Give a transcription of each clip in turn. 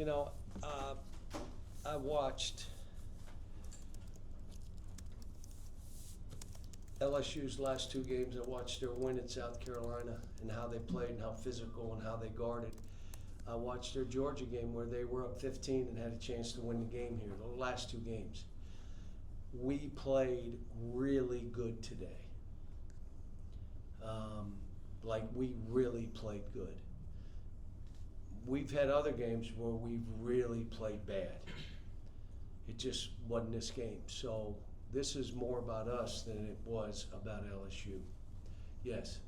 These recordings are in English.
You know, I watched LSU's last two games. I watched their win at South Carolina and how they played and how physical and how they guarded. I watched their Georgia game where they were up 15 and had a chance to win the game here, the last two games. We played really good today. Like we really played good. We've had other games where we've really played bad. It just wasn't this game. So this is more about us than it was about LSU. Yes.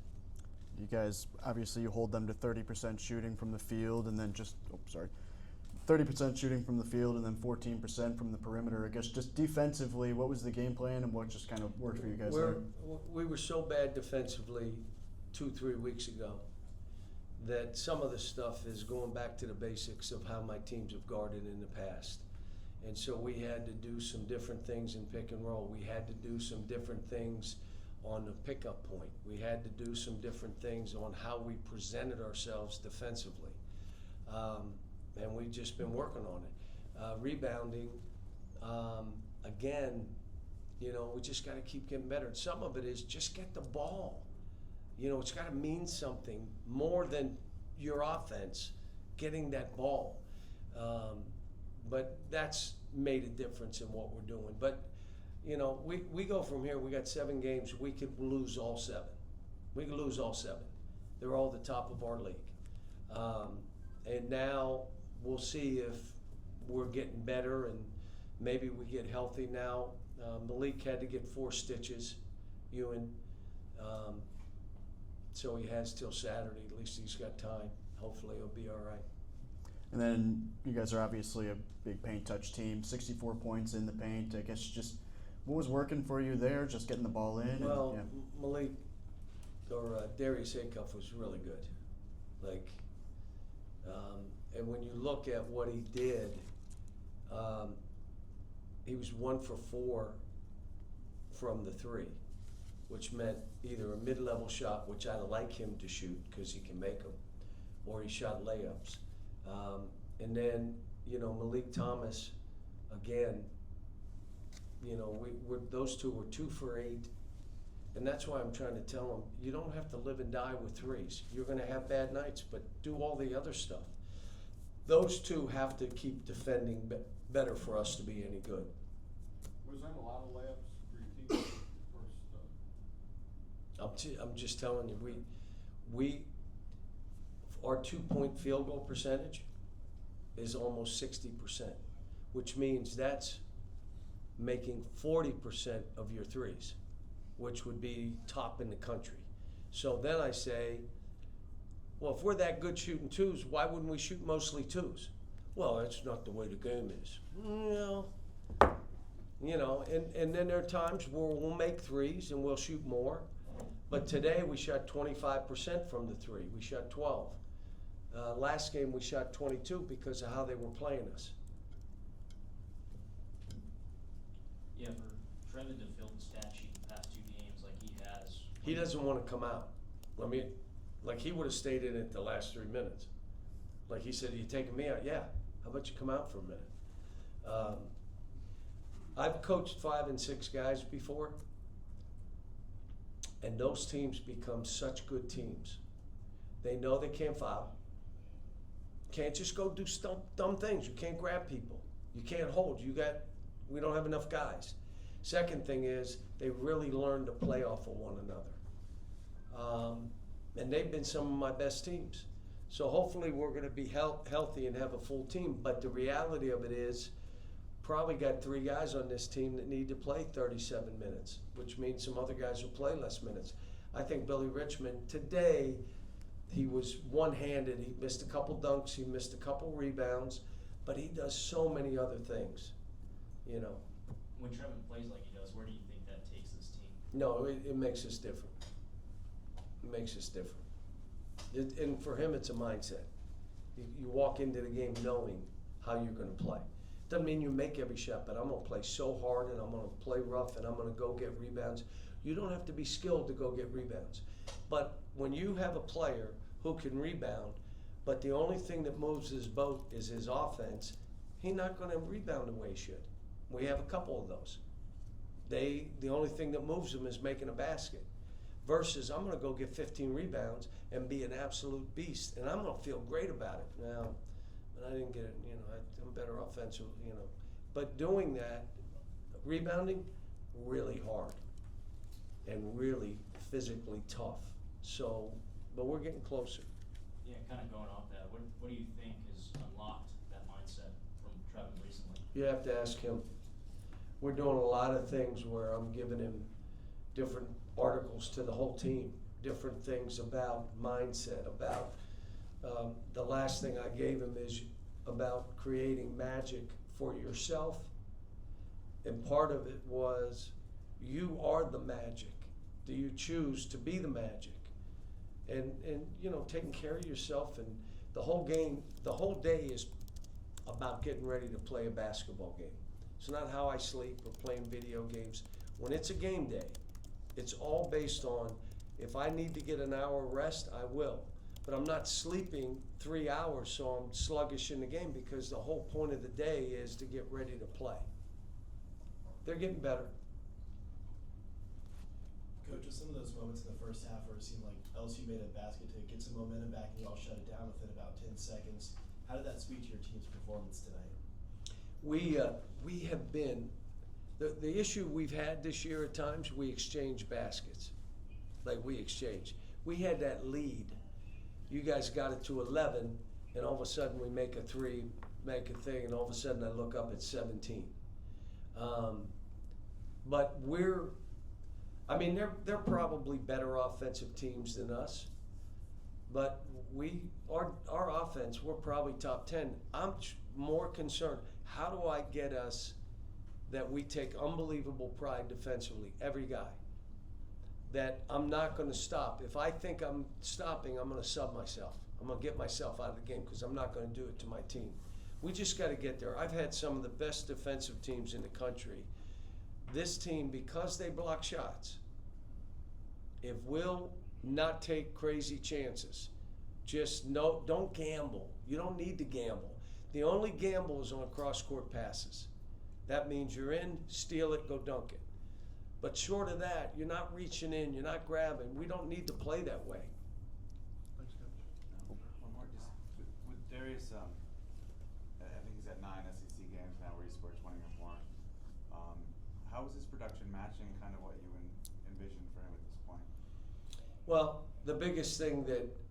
You guys, obviously you hold them to 30% shooting from the field and then 30% shooting from the field and then 14% from the perimeter. I guess just defensively, what was the game plan and what just kind of worked for you guys there? We were so bad defensively 2-3 weeks ago that some of the stuff is going back to the basics of how my teams have guarded in the past. And so we had to do some different things in pick and roll. We had to do some different things on the pickup point. We had to do some different things on how we presented ourselves defensively. And we've just been working on it. Rebounding, again, you know, we just got to keep getting better. And some of it is just get the ball. You know, it's got to mean something more than your offense, getting that ball. But that's made a difference in what we're doing. But, you know, we go from here, we got 7 games, we could lose all 7. We could lose all 7. They're all the top of our league. And now we'll see if we're getting better and maybe we get healthy now. Malik had to get 4 stitches, Ewan. So he has till Saturday. At least he's got time. Hopefully he'll be all right. And then you guys are obviously a big paint touch team, 64 points in the paint. I guess just what was working for you there, just getting the ball in? Well, and, Malik, or Darius Acuff was really good. Like, and when you look at what he did, he was 1 for 4 from the 3, which meant either a mid-level shot, which I like him to shoot because he can make them, or he shot layups. And then, you know, Malik Thomas, again, you know, those two were 2 for 8. And that's why I'm trying to tell them, you don't have to live and die with threes. You're going to have bad nights, but do all the other stuff. Those two have to keep defending better for us to be any good. Was that a lot of layups for your team? I'm just telling you, our 2-point field goal percentage is almost 60%, which means that's making 40% of your threes, which would be top in the country. So then I say, well, if we're that good shooting 2s, why wouldn't we shoot mostly 2s? Well, that's not the way the game is. No. You know, and then there are times where we'll make 3s and we'll shoot more. But today we shot 25% from the 3. We shot 12. Last game we shot 22 because of how they were playing us. Yeah, for Trevin to fill the stat sheet the past 2 games like he has. He doesn't want to come out. I mean, like he would have stayed in it the last 3 minutes. Like he said, "Are you taking me out?" Yeah. How about you come out for a minute? I've coached 5 and 6 guys before, and those teams become such good teams. They know they can't foul. Can't just go do dumb things. You can't grab people. You can't hold. We don't have enough guys. Second thing is they really learn to play off of one another. And they've been some of my best teams. So hopefully we're going to be healthy and have a full team. But the reality of it is probably got 3 guys on this team that need to play 37 minutes, which means some other guys will play less minutes. I think Billy Richmond today, he was one-handed. He missed a couple dunks. He missed a couple rebounds. But he does so many other things, you know. When Trevin plays like he does, where do you think that takes this team? No, it makes us different. It makes us different. And for him, it's a mindset. You walk into the game knowing how you're going to play. Doesn't mean you make every shot, but I'm going to play so hard and I'm going to play rough and I'm going to go get rebounds. You don't have to be skilled to go get rebounds. But when you have a player who can rebound, but the only thing that moves his boat is his offense, he's not gonna rebound the way he should. We have a couple of those. The only thing that moves them is making a basket. Versus, I'm gonna go get 15 rebounds and be an absolute beast, and I'm gonna feel great about it. Now, but I didn't get it, I'm better offensive, But doing that, rebounding, really hard and really physically tough. So, but we're getting closer. Yeah, kind of going off that, what do you think has unlocked that mindset from Trevin recently? You have to ask him. We're doing a lot of things where I'm giving him different articles to the whole team, different things about mindset, about the last thing I gave him is about creating magic for yourself. And part of it was, you are the magic. Do you choose to be the magic? And taking care of yourself, and the whole game, the whole day is about getting ready to play a basketball game. It's not how I sleep or playing video games. When it's a game day, it's all based on, if I need to get an hour rest, I will. But I'm not sleeping 3 hours, so I'm sluggish in the game, because the whole point of the day is to get ready to play. They're getting better. Coach, with some of those moments in the first half where it seemed like LSU made a basket to get some momentum back and you all shut it down within about 10 seconds, how did that speak to your team's performance tonight? We have been, the issue we've had this year at times, we exchange baskets. We had that lead. You guys got it to 11, and all of a sudden we make a three, make a thing, and all of a sudden I look up at 17. But they're probably better offensive teams than us. But our offense, we're probably top 10. I'm more concerned, how do I get us that we take unbelievable pride defensively, every guy, that I'm not going to stop. If I think I'm stopping, I'm going to sub myself. I'm going to get myself out of the game, because I'm not going to do it to my team. We just got to get there. I've had some of the best defensive teams in the country. This team, because they block shots, if we'll not take crazy chances, don't gamble. You don't need to gamble. The only gamble is on cross-court passes. That means you're in, steal it, go dunk it. But short of that, you're not reaching in, you're not grabbing. We don't need to play that way. Thanks, Coach. One more, just with Darius, I think he's at 9 SEC games now where he scored 20 or more. How is his production matching kind of what you envisioned for him at this point? Well, the biggest thing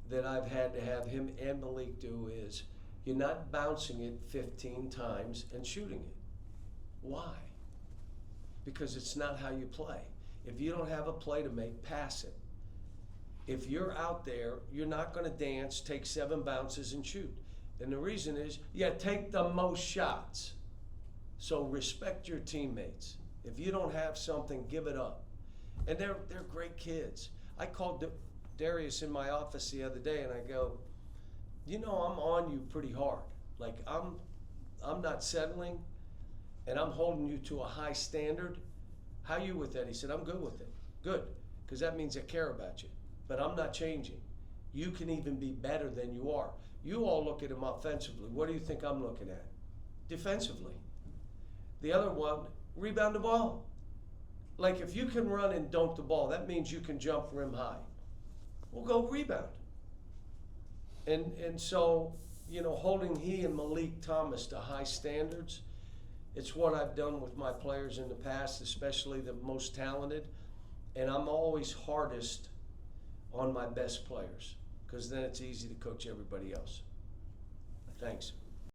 that I've had to have him and Malik do is, you're not bouncing it 15 times and shooting it. Why? Because it's not how you play. If you don't have a play to make, pass it. If you're out there, you're not going to dance, take 7 bounces and shoot. And the reason is, take the most shots. So respect your teammates. If you don't have something, give it up. And they're great kids. I called Darius in my office the other day, and I go, I'm on you pretty hard. Like, I'm not settling, and I'm holding you to a high standard. How you with that? He said, I'm good with it. Good, because that means I care about you. But I'm not changing. You can even be better than you are. You all look at him offensively. What do you think I'm looking at? Defensively. The other one, rebound the ball. Like, if you can run and dunk the ball, that means you can jump rim high. We'll go rebound. And so, holding he and Malik Thomas to high standards, it's what I've done with my players in the past, especially the most talented. And I'm always hardest on my best players, because then it's easy to coach everybody else. Thanks.